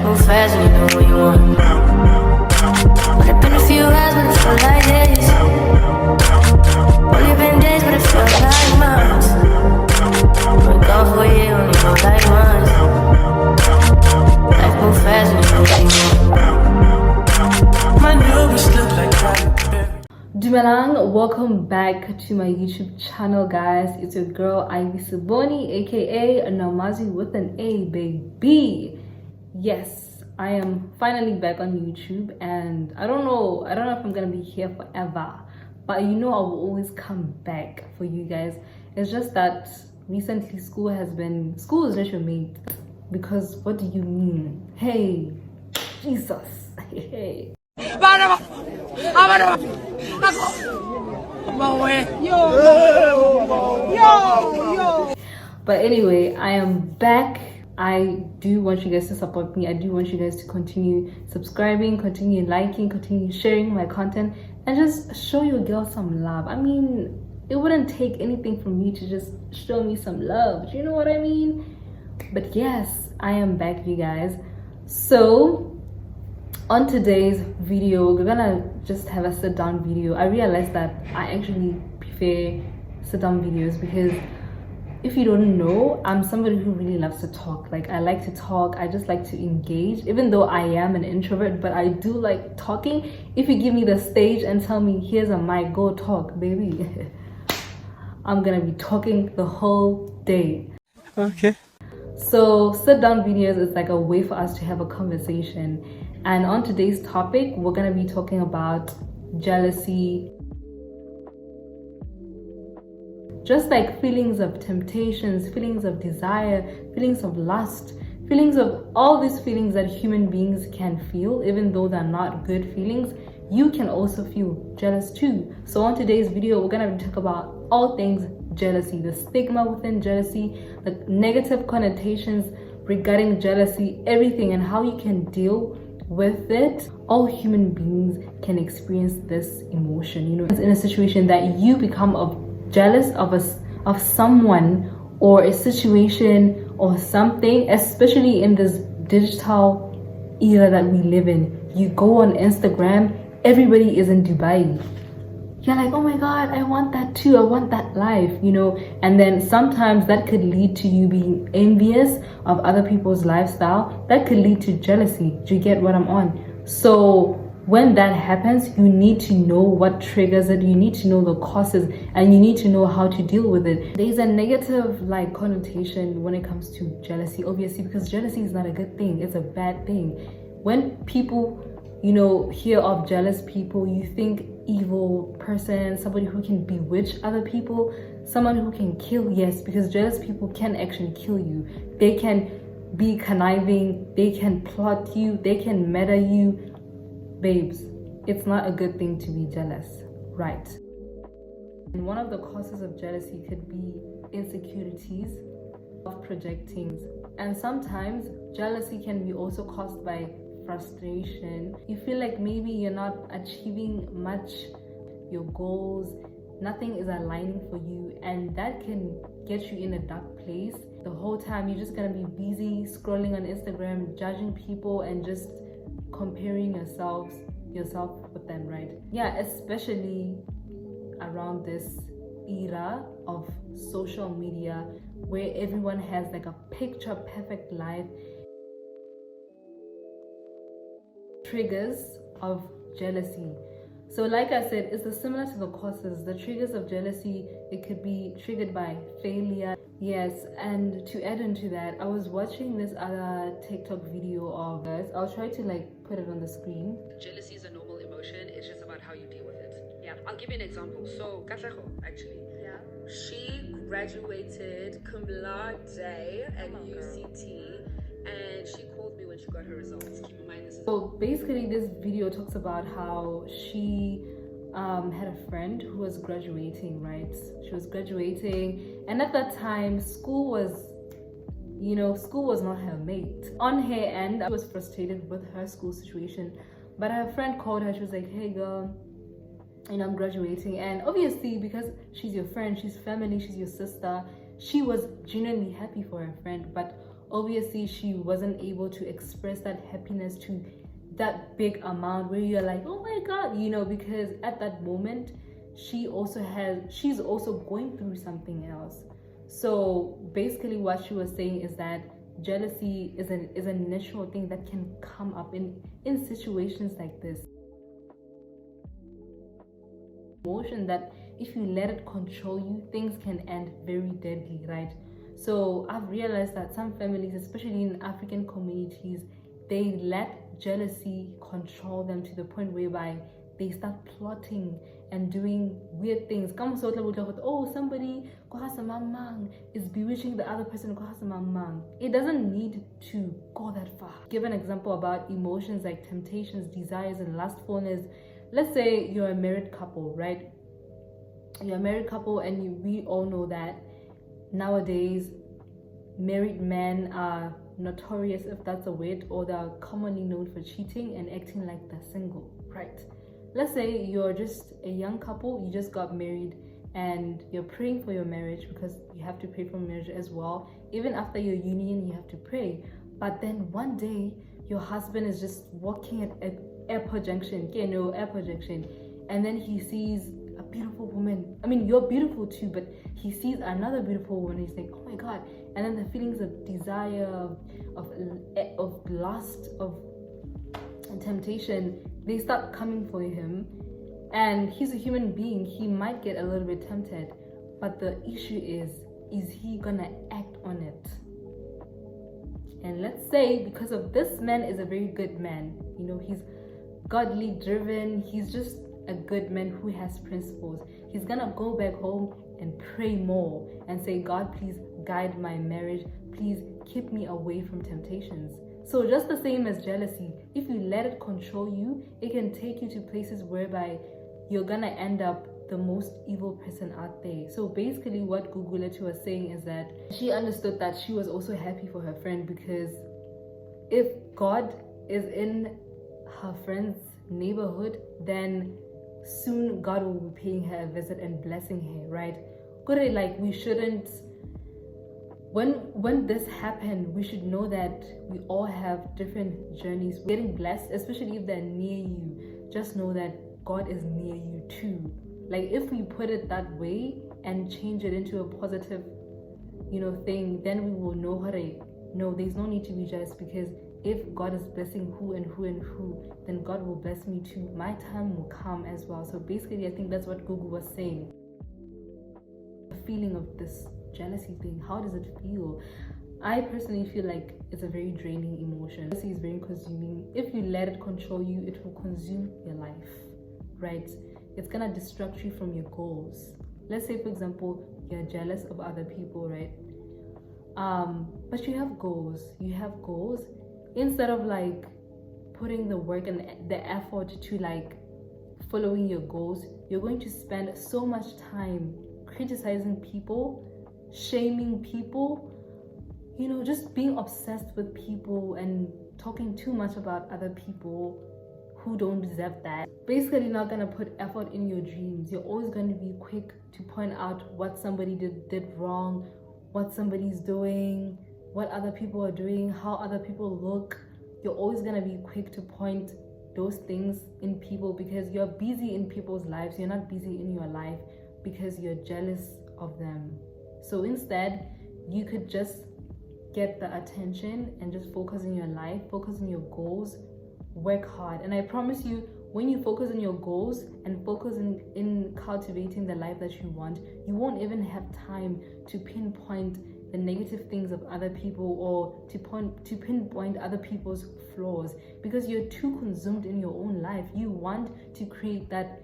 move fast when you know what you want. But it's been a few hours, but it feels like days. Only been days, but it feels like months. We're gone for a year, only go like months. Life move fast when you know what you want. My neighbors look like Dumelang, welcome back to my YouTube channel, guys. It's your girl Ivy Saboni, aka Namazi with an A, baby. Yes, I am finally back on YouTube, and I don't know if I'm gonna be here forever, but you know I will always come back for you guys. It's just that recently school is not your mate. Because what do you mean? Hey, Jesus, hey. But anyway, I am back. I do want you guys to support me. I do want you guys to continue subscribing, continue liking, continue sharing my content, and just show your girl some love. I mean, it wouldn't take anything from you to just show me some love. Do you know what I mean? But yes, I am back, you guys. So on today's video, we're gonna just have a sit down video. I realized that I actually prefer sit down videos because if you don't know, I'm somebody who really loves to talk. Like, I like to talk, I just like to engage, even though I am an introvert, but I do like talking. If you give me the stage and tell me here's a mic, go talk, baby. I'm gonna be talking the whole day. Okay. So sit down videos is like a way for us to have a conversation. And on today's topic, we're gonna be talking about jealousy, just like feelings of temptations, feelings of desire, feelings of lust, feelings of all these feelings that human beings can feel, even though they're not good feelings. You can also feel jealous too. So on today's video, we're gonna talk about all things jealousy, the stigma within jealousy, the negative connotations regarding jealousy, everything, and how you can deal with it. All human beings can experience this emotion. You know, it's in a situation that you become jealous of someone or a situation or something, especially in this digital era that we live in. You go on Instagram, everybody is in Dubai. You're like, oh my god, I want that too, I want that life, you know. And then sometimes that could lead to you being envious of other people's lifestyle. That could lead to jealousy. Do you get what I'm on? So when that happens, you need to know what triggers it, you need to know the causes, and you need to know how to deal with it. There's a negative connotation when it comes to jealousy, obviously, because jealousy is not a good thing, it's a bad thing. When people hear of jealous people, you think evil person, somebody who can bewitch other people, someone who can kill. Yes, because jealous people can actually kill you. They can be conniving, they can plot you, they can murder you. Babes, it's not a good thing to be jealous, right? And one of the causes of jealousy could be insecurities of projecting. And sometimes jealousy can be also caused by frustration. You feel like maybe you're not achieving much, your goals, nothing is aligning for you, and that can get you in a dark place. The whole time you're just gonna be busy scrolling on Instagram, judging people and just comparing yourself with them, right? Yeah, especially around this era of social media where everyone has like a picture perfect life. Triggers of jealousy. So like I said, it's similar to the causes. The triggers of jealousy, it could be triggered by failure. Yes, and to add into that, I was watching this other TikTok video of this. I'll try to put it on the screen. Jealousy is a normal emotion. It's just about how you deal with it. Yeah, I'll give you an example. So Katlego, actually, she graduated cum laude at UCT, and she called me when she got her results. Keep in mind this is... So basically this video talks about how she had a friend who was graduating, right? She was graduating, and at that time school was not her mate. On her end, I was frustrated with her school situation, but her friend called her. She was like, hey girl, I'm graduating. And obviously, because she's your friend, she's family, she's your sister, she was genuinely happy for her friend. But obviously she wasn't able to express that happiness to that big amount where you're like, oh my god, you know, because at that moment she's also going through something else. So basically what she was saying is that jealousy is a natural thing that can come up in situations like this. Emotion that if you let it control you, things can end very deadly, right? So I've realized that some families, especially in African communities, they let jealousy control them to the point whereby they start plotting and doing weird things. Oh, somebody is bewitching the other person. It doesn't need to go that far. Give an example about emotions like temptations, desires, and lustfulness. Let's say you're a married couple, right? You're a married couple, and we all know that nowadays married men are notorious, if that's a word, or they're commonly known for cheating and acting like they're single, right? Let's say you're just a young couple, you just got married, and you're praying for your marriage, because you have to pray for marriage as well. Even after your union, you have to pray. But then one day, your husband is just walking at airport junction, and then he sees a beautiful woman. I mean, you're beautiful too, but he sees another beautiful woman. He's like, oh my god. And then the feelings of desire, of lust, of temptation, they start coming for him. And he's a human being. He might get a little bit tempted, but the issue is he gonna act on it? And let's say because of this man is a very good man, you know, he's godly driven, he's just a good man who has principles. He's gonna go back home and pray more and say, God, please guide my marriage, please keep me away from temptations. So just the same as jealousy, if you let it control you, it can take you to places whereby you're gonna end up the most evil person out there. So basically what Gugulethu was saying is that she understood that she was also happy for her friend, because if God is in her friend's neighborhood, then soon God will be paying her a visit and blessing her, right? Like, we shouldn't, when this happened, we should know that we all have different journeys. Getting blessed, especially if they're near you, just know that God is near you too. Like, if we put it that way and change it into a positive, thing, then we will know how to, no, there's no need to be jealous, because if God is blessing who and who and who, then God will bless me too. My time will come as well. So basically, I think that's what Gugu was saying. The feeling of this jealousy thing, how does it feel? I personally feel like it's a very draining emotion. Jealousy is very consuming. If you let it control you, it will consume your life, right? It's gonna distract you from your goals. Let's say, for example, you're jealous of other people, right? But you have goals. Instead of like putting the work and the effort to like following your goals, you're going to spend so much time criticizing people, shaming people, just being obsessed with people and talking too much about other people who don't deserve that. Basically not gonna put effort in your dreams. You're always going to be quick to point out what somebody did wrong, what somebody's doing, what other people are doing, how other people look. You're always gonna be quick to point those things in people, because you're busy in people's lives. You're not busy in your life because you're jealous of them. So instead, you could just get the attention and just focus on your life, focus on your goals, work hard. And I promise you, when you focus on your goals and focus in cultivating the life that you want, you won't even have time to pinpoint the negative things of other people, or to pinpoint other people's flaws, because you're too consumed in your own life. You want to create that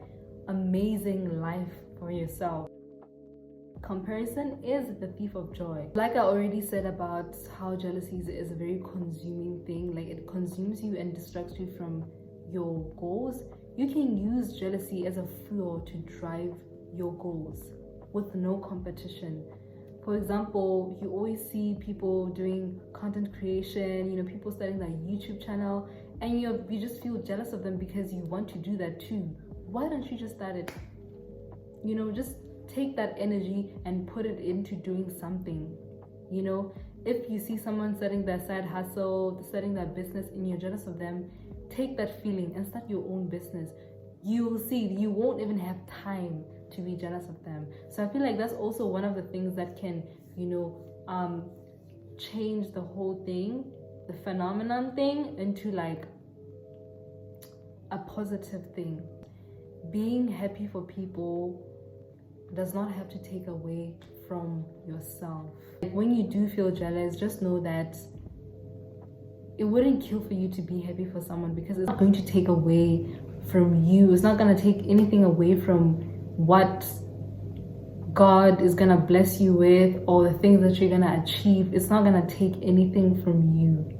amazing life for yourself. Comparison is the thief of joy. Like I already said about how jealousy is a very consuming thing, like it consumes you and distracts you from your goals. You can use jealousy as a fuel to drive your goals with no competition. For example, you always see people doing content creation, people starting their YouTube channel, and you just feel jealous of them because you want to do that too. Why don't you just start it? Just take that energy and put it into doing something. If you see someone starting their side hustle, starting their business, and you're jealous of them, take that feeling and start your own business. You will see you won't even have time to be jealous of them. So I feel like that's also one of the things that can, change the whole thing, the phenomenon thing, into like a positive thing. Being happy for people does not have to take away from yourself. Like when you do feel jealous, just know that it wouldn't kill for you to be happy for someone, because it's not going to take away from you. It's not going to take anything away from what God is going to bless you with or the things that you're going to achieve. It's not going to take anything from you.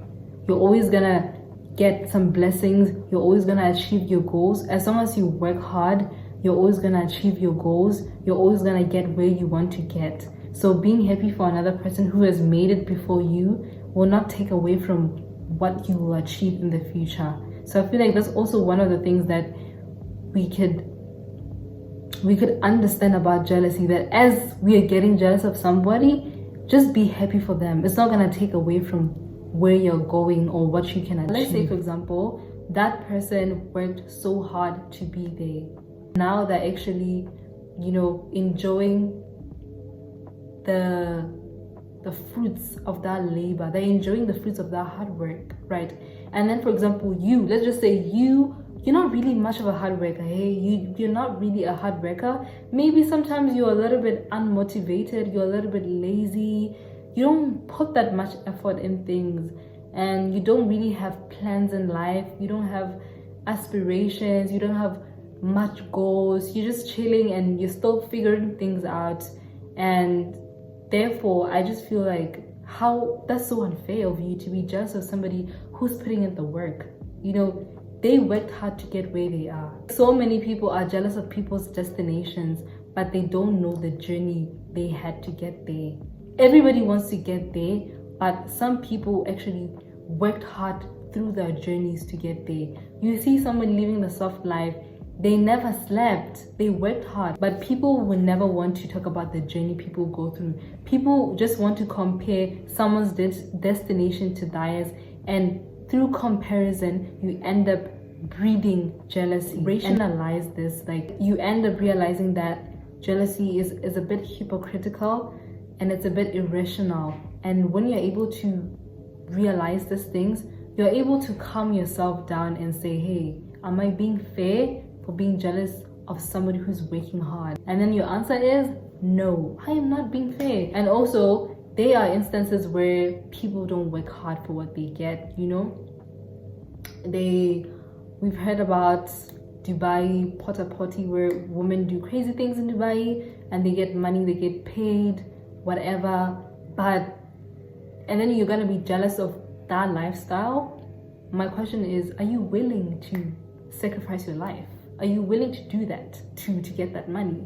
You're always going to get some blessings. You're always going to achieve your goals. As long as you work hard, you're always going to achieve your goals. You're always going to get where you want to get. So being happy for another person who has made it before you will not take away from what you will achieve in the future. So I feel like that's also one of the things that we could understand about jealousy, that as we are getting jealous of somebody, just be happy for them. It's not going to take away from where you're going or what you can achieve. Let's say, for example, that person worked so hard to be there. Now they're actually, enjoying the fruits of that labor. They're enjoying the fruits of that hard work, right? And then, for example, let's just say you're not really much of a hard worker. Hey, you're not really a hard worker. Maybe sometimes you're a little bit unmotivated. You're a little bit lazy. You don't put that much effort in things, and you don't really have plans in life. You don't have aspirations. You don't have much goals. You're just chilling and you're still figuring things out. And therefore, I just feel like how that's so unfair of you to be jealous of somebody who's putting in the work. They worked hard to get where they are. So many people are jealous of people's destinations, but they don't know the journey they had to get there. Everybody wants to get there, but some people actually worked hard through their journeys to get there. You see someone living the soft life, they never slept, they worked hard, but people will never want to talk about the journey people go through. People just want to compare someone's destination to theirs, and through comparison, you end up breeding jealousy. Rationalize this, like you end up realizing that jealousy is a bit hypocritical and it's a bit irrational. And when you're able to realize these things, you're able to calm yourself down and say, hey, am I being fair for being jealous of somebody who's working hard? And then your answer is no, I am not being fair. And also, there are instances where people don't work hard for what they get. We've heard about Dubai Porta Potty, where women do crazy things in Dubai and they get money, they get paid, whatever. And then you're gonna be jealous of that lifestyle. My question is, are you willing to sacrifice your life? Are you willing to do that to get that money?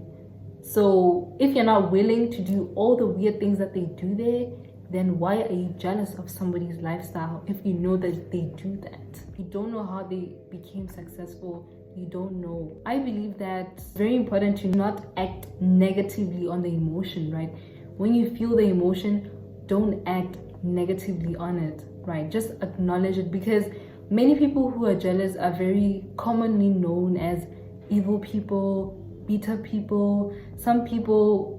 So if you're not willing to do all the weird things that they do there, then why are you jealous of somebody's lifestyle if you know that they do that? You don't know how they became successful. You don't know. I believe that it's very important to not act negatively on the emotion, right? When you feel the emotion, don't act negatively on it, right? Just acknowledge it, because many people who are jealous are very commonly known as evil people, bitter people. Some people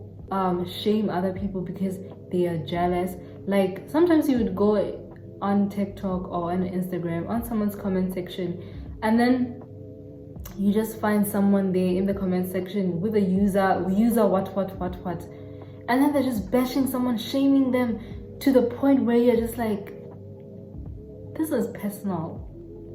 shame other people because they are jealous. Like sometimes you would go on TikTok or on Instagram on someone's comment section, and then you just find someone there in the comment section with a user what, and then they're just bashing someone, shaming them to the point where you're just like, this is personal.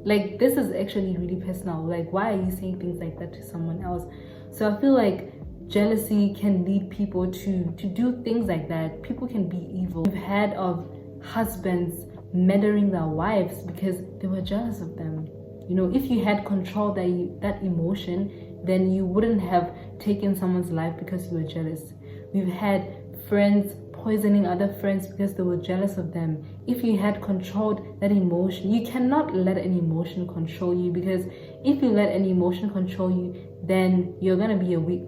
Like, this is actually really personal. Like, why are you saying things like that to someone else? So I feel like jealousy can lead people to do things like that. People can be evil. We've heard of husbands murdering their wives because they were jealous of them. If you had control that emotion, then you wouldn't have taken someone's life because you were jealous. We've had friends poisoning other friends because they were jealous of them. If you had controlled that emotion, you cannot let an emotion control you, because if you let an emotion control you, then you're gonna be a weak.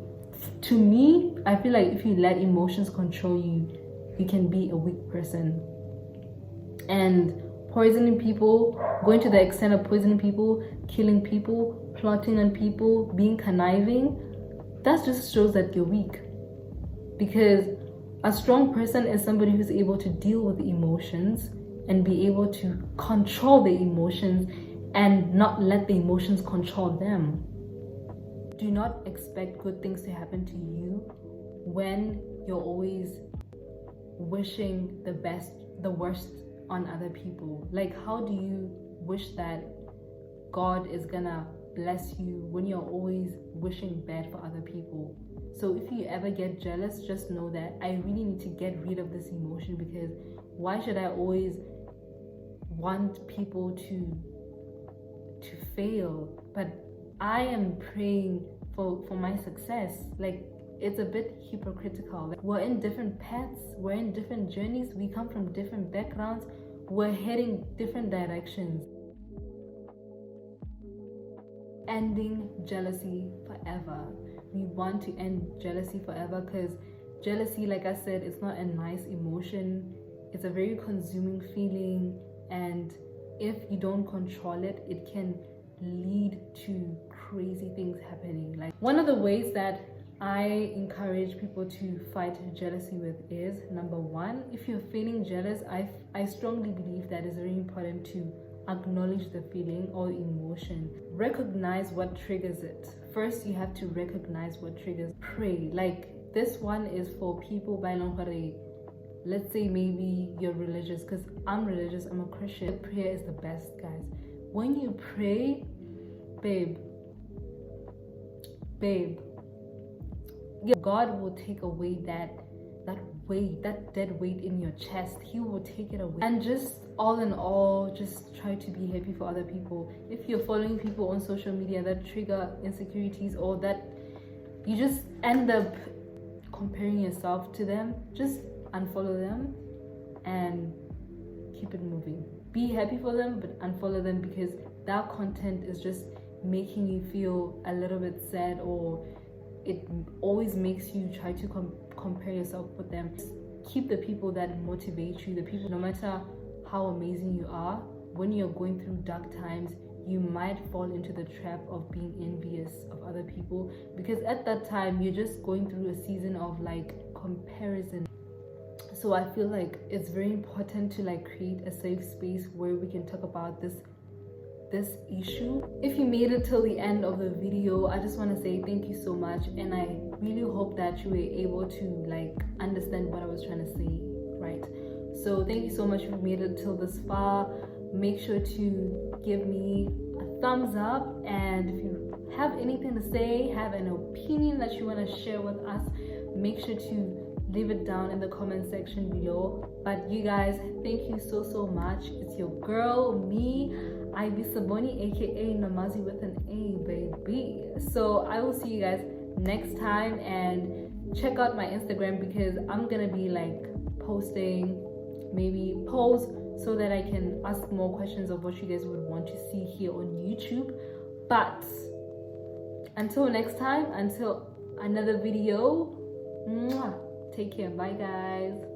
To me, I feel like if you let emotions control you, you can be a weak person. and poisoning people, going to the extent of poisoning people, killing people, plotting on people, being conniving, that just shows that you're weak. Because a strong person is somebody who's able to deal with emotions and be able to control the emotions and not let the emotions control them. Do not expect good things to happen to you when you're always wishing the worst on other people. Like, how do you wish that God is gonna bless you when you're always wishing bad for other people? So if you ever get jealous, just know that I really need to get rid of this emotion, because why should I always want people to fail, but I am praying for my success? Like, it's a bit hypocritical. Like, we're in different paths, we're in different journeys, we come from different backgrounds, we're heading different directions. Ending jealousy forever. We want to end jealousy forever, because jealousy, like I said, it's not a nice emotion. It's a very consuming feeling, and if you don't control it, it can lead to crazy things happening. Like, one of the ways that I encourage people to fight jealousy with is, number one, if you're feeling jealous, I strongly believe that it's very important to acknowledge the feeling or emotion. Recognize what triggers it. First, you have to recognize what triggers. Pray. Like, this one is for people by Longhare. Let's say maybe you're religious, because I'm religious, I'm a Christian. Prayer is the best, guys. When you pray, babe, God will take away that weight, that dead weight in your chest. He will take it away. And just all in all, just try to be happy for other people. If you're following people on social media that trigger insecurities, or that you just end up comparing yourself to them, just unfollow them and keep it moving. Be happy for them, but unfollow them, because that content is just making you feel a little bit sad, or it always makes you try to compare yourself with them. Just keep the people that motivate you, the people, no matter how amazing you are, when you're going through dark times, you might fall into the trap of being envious of other people, because at that time you're just going through a season of like comparison. So I feel like it's very important to like create a safe space where we can talk about this issue. If you made it till the end of the video, I just want to say thank you so much, and I really hope that you were able to like understand what I was trying to say, right? So thank you so much if you made it till this far. Make sure to give me a thumbs up, and if you have anything to say, have an opinion that you want to share with us, make sure to leave it down in the comment section below. But you guys, thank you so much. It's your girl, me, Ivy Saboni, aka Namazi with an A, baby. So I will see you guys next time, and check out my Instagram, because I'm gonna be like posting maybe polls so that I can ask more questions of what you guys would want to see here on YouTube. But until next time, until another video, take care. Bye guys.